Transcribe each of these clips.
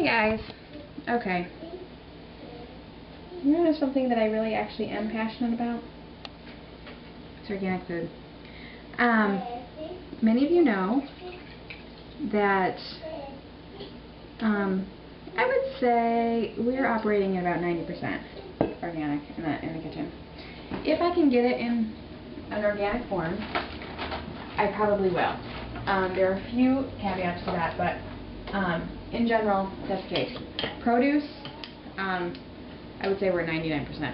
Hey guys. Okay. You know something that I really actually am passionate about? It's organic food. Many of you know that I would say we're operating at about 90% organic in the kitchen. If I can get it in an organic form, I probably will. There are a few caveats to that, but in general, that's the case. Produce, I would say we're 99%.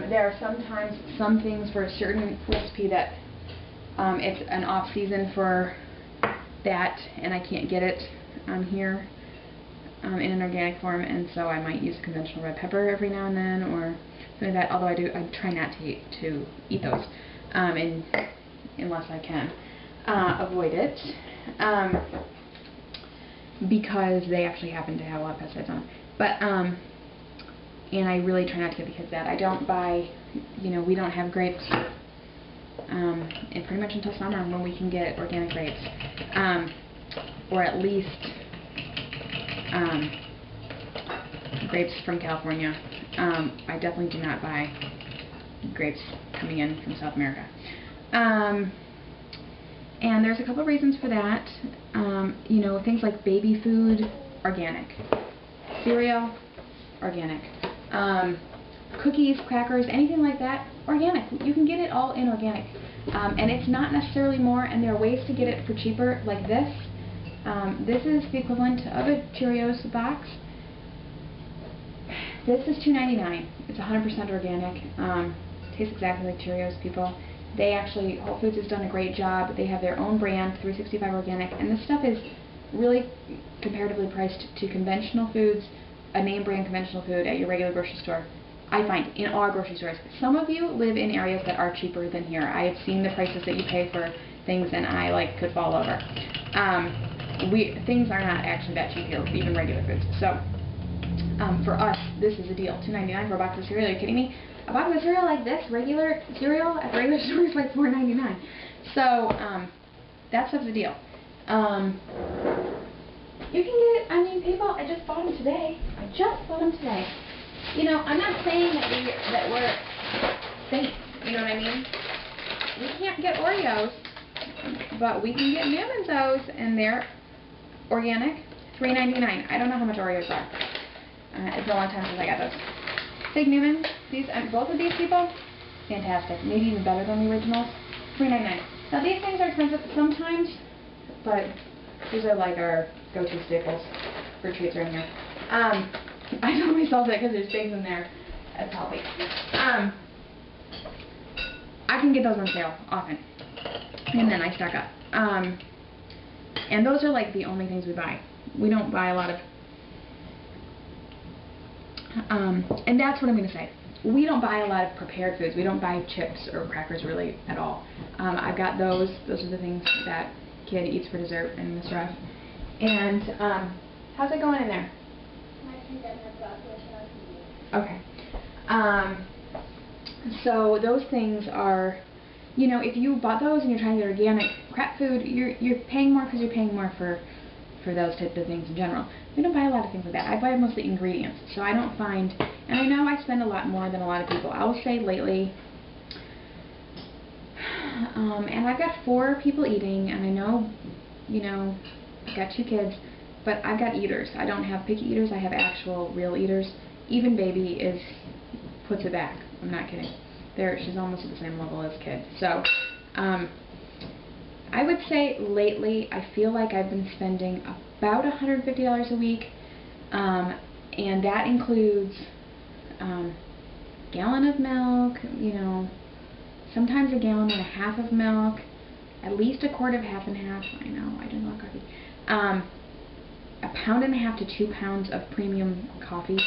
There are sometimes some things for a certain recipe that it's an off season for that, and I can't get it here in an organic form, and so I might use conventional red pepper every now and then, or something like that. Although I try not to eat those, unless I can avoid it, because they actually happen to have a lot of pesticides on them. But and I really try not to give the kids that. I don't buy, we don't have grapes, and pretty much until summer when we can get organic grapes, or at least grapes from California. I definitely do not buy grapes coming in from South America. And there's a couple of reasons for that. Things like baby food, organic. Cereal, organic. Cookies, crackers, anything like that, organic. You can get it all in organic. And it's not necessarily more, and there are ways to get it for cheaper, like this. This is the equivalent of a Cheerios box. This is $2.99. It's 100% organic. Tastes exactly like Cheerios, people. Whole Foods has done a great job. They have their own brand, 365 Organic, and this stuff is really comparatively priced to conventional foods, a name brand conventional food at your regular grocery store. I find in all grocery stores. Some of you live in areas that are cheaper than here. I have seen the prices that you pay for things, and I could fall over. Things are not actually that cheap here, even regular foods. So for us, this is a deal. $2.99 for a box of cereal. Are you kidding me? A box of cereal like this, regular cereal at regular store, is like $4.99. So that stuff's a deal. You can get, people, I just bought them today. I'm not saying that we're saints, you know what I mean? We can't get Oreos, but we can get Newman's O's, and they're organic, $3.99. I don't know how much Oreos are. It's been a long time since I got those. Big Newman, both of these, people, fantastic. Maybe even better than the originals. $3.99. Now these things are expensive sometimes, but these are like our go-to staples for treats around here. I tell myself that because there's things in there that's healthy. I can get those on sale often, and then I stock up. And those are like the only things we buy. We don't buy a lot of. And that's what I'm going to say. We don't buy a lot of prepared foods. We don't buy chips or crackers really at all. I've got those. Those are the things that kid eats for dessert and the stuff. And how's it going in there? Okay. So those things are, if you bought those and you're trying to get organic crap food, you're paying more because you're paying more for those types of things in general. We don't buy a lot of things like that. I buy mostly ingredients, so I don't find, and I know I spend a lot more than a lot of people. I will say lately, and I've got 4 people eating, and I know, I've got 2 kids, but I've got eaters. I don't have picky eaters. I have actual real eaters. Even baby puts it back. I'm not kidding. She's almost at the same level as kid. So, I would say lately I feel like I've been spending about $150 a week, and that includes gallon of milk, sometimes a gallon and a half of milk, at least a quart of half and half. I know, I don't want coffee. A pound and a half to 2 pounds of premium coffee,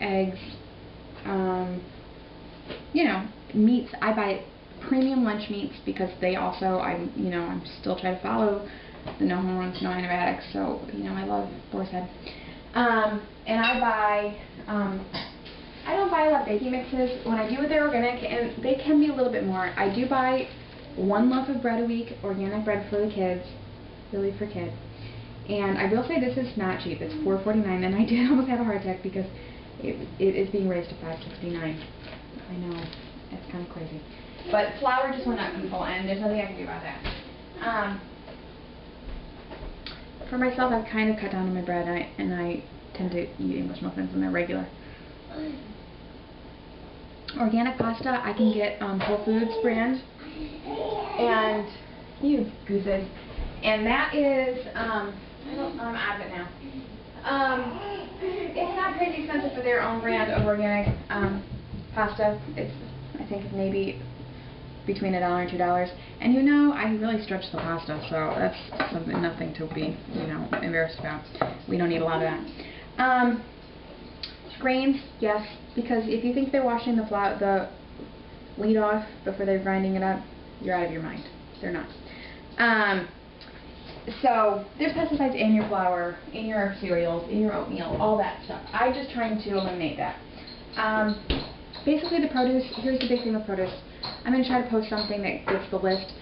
eggs, meats. I buy premium lunch meats because they also, I'm still trying to follow the no hormones, no antibiotics, so, I love boar's head. And I don't buy a lot of baking mixes. When I do it, they're organic, and they can be a little bit more. I do buy 1 loaf of bread a week, organic bread for the kids, really for kids. And I will say this is not cheap. It's $4.49, and I did almost have a heart attack because it is being raised to $5.69. I know, it's kind of crazy. But flour just went up, people, and there's nothing I can do about that. For myself, I've kind of cut down on my bread, and I tend to eat English muffins, and they're regular. Organic pasta, I can get Whole Foods brand, and you gooses, and that is I'm out of it now. It's not crazy expensive for their own brand of organic pasta. It's, I think, maybe between $1 and $2. And you know, I really stretch the pasta, so that's something, nothing to be, you know, embarrassed about. We don't need a lot of that. Grains, yes, because if you think they're washing the wheat off before they're grinding it up, you're out of your mind. They're not. So there's pesticides in your flour, in your cereals, in your oatmeal, all that stuff. I'm just trying to eliminate that. Basically the produce, here's the big thing with produce. I'm going to try to post something that gets the list.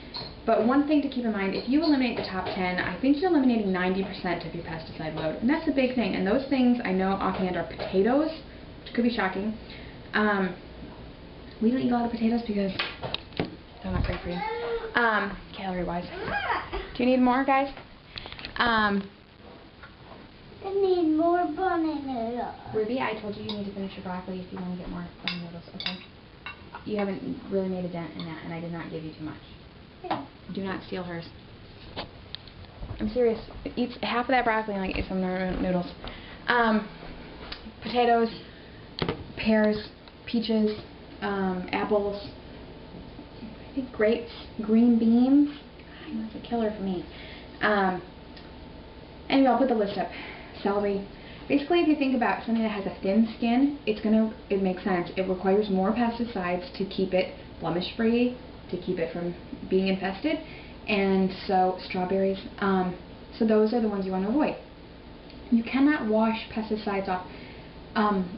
But one thing to keep in mind, if you eliminate the top 10, I think you're eliminating 90% of your pesticide load. And that's a big thing. And those things I know offhand are potatoes, which could be shocking. We don't eat a lot of potatoes because they're not great for you. Calorie-wise. Do you need more, guys? I need more bunny noodles. Ruby, I told you you need to finish your broccoli if you want to get more bunny noodles, okay? You haven't really made a dent in that, and I did not give you too much. Yeah. Do not steal hers. I'm serious. Eat half of that broccoli and like eat some noodles. Potatoes, pears, peaches, apples, I think grapes, green beans. I know it's a killer for me. Anyway, I'll put the list up. Celery. Basically, if you think about something that has a thin skin, it makes sense. It requires more pesticides to keep it blemish-free, to keep it from being infested. And so, strawberries. So those are the ones you want to avoid. You cannot wash pesticides off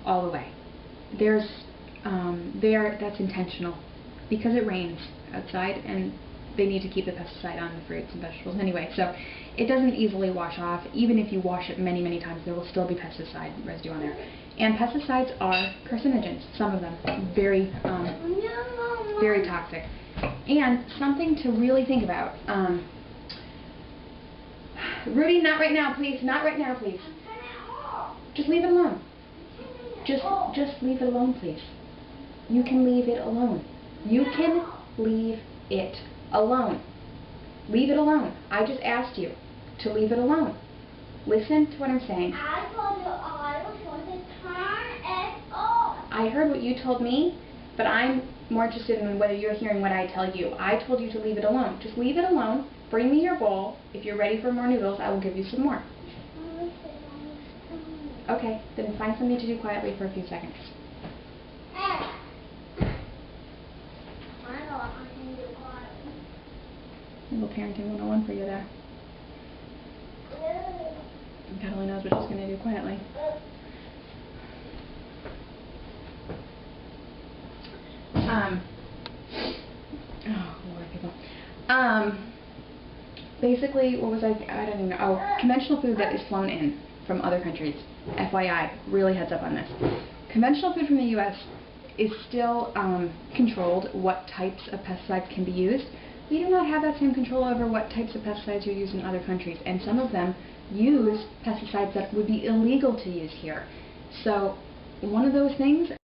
all the way. That's intentional because it rains outside, and they need to keep the pesticide on the fruits and vegetables anyway. So it doesn't easily wash off. Even if you wash it many, many times, there will still be pesticide residue on there. And pesticides are carcinogens. Some of them very, very toxic. And something to really think about. Rudy, not right now, please. Not right now, please. Just leave it alone. Just leave it alone, please. You can leave it alone. You can leave it alone. Leave it alone. I just asked you to leave it alone. Listen to what I'm saying. I told you I was going to turn it off. I heard what you told me, but I'm more interested in whether you're hearing what I tell you. I told you to leave it alone. Just leave it alone. Bring me your bowl. If you're ready for more noodles, I will give you some more. Okay, then find something to do quietly for a few seconds. A little parenting 101 for you there. God only knows what she's going to do quietly. Oh, Lord, people. Basically, what was I don't even know. Oh, conventional food that is flown in from other countries. FYI, really heads up on this. Conventional food from the U.S. is still controlled what types of pesticides can be used. We do not have that same control over what types of pesticides are used in other countries, and some of them use pesticides that would be illegal to use here. So one of those things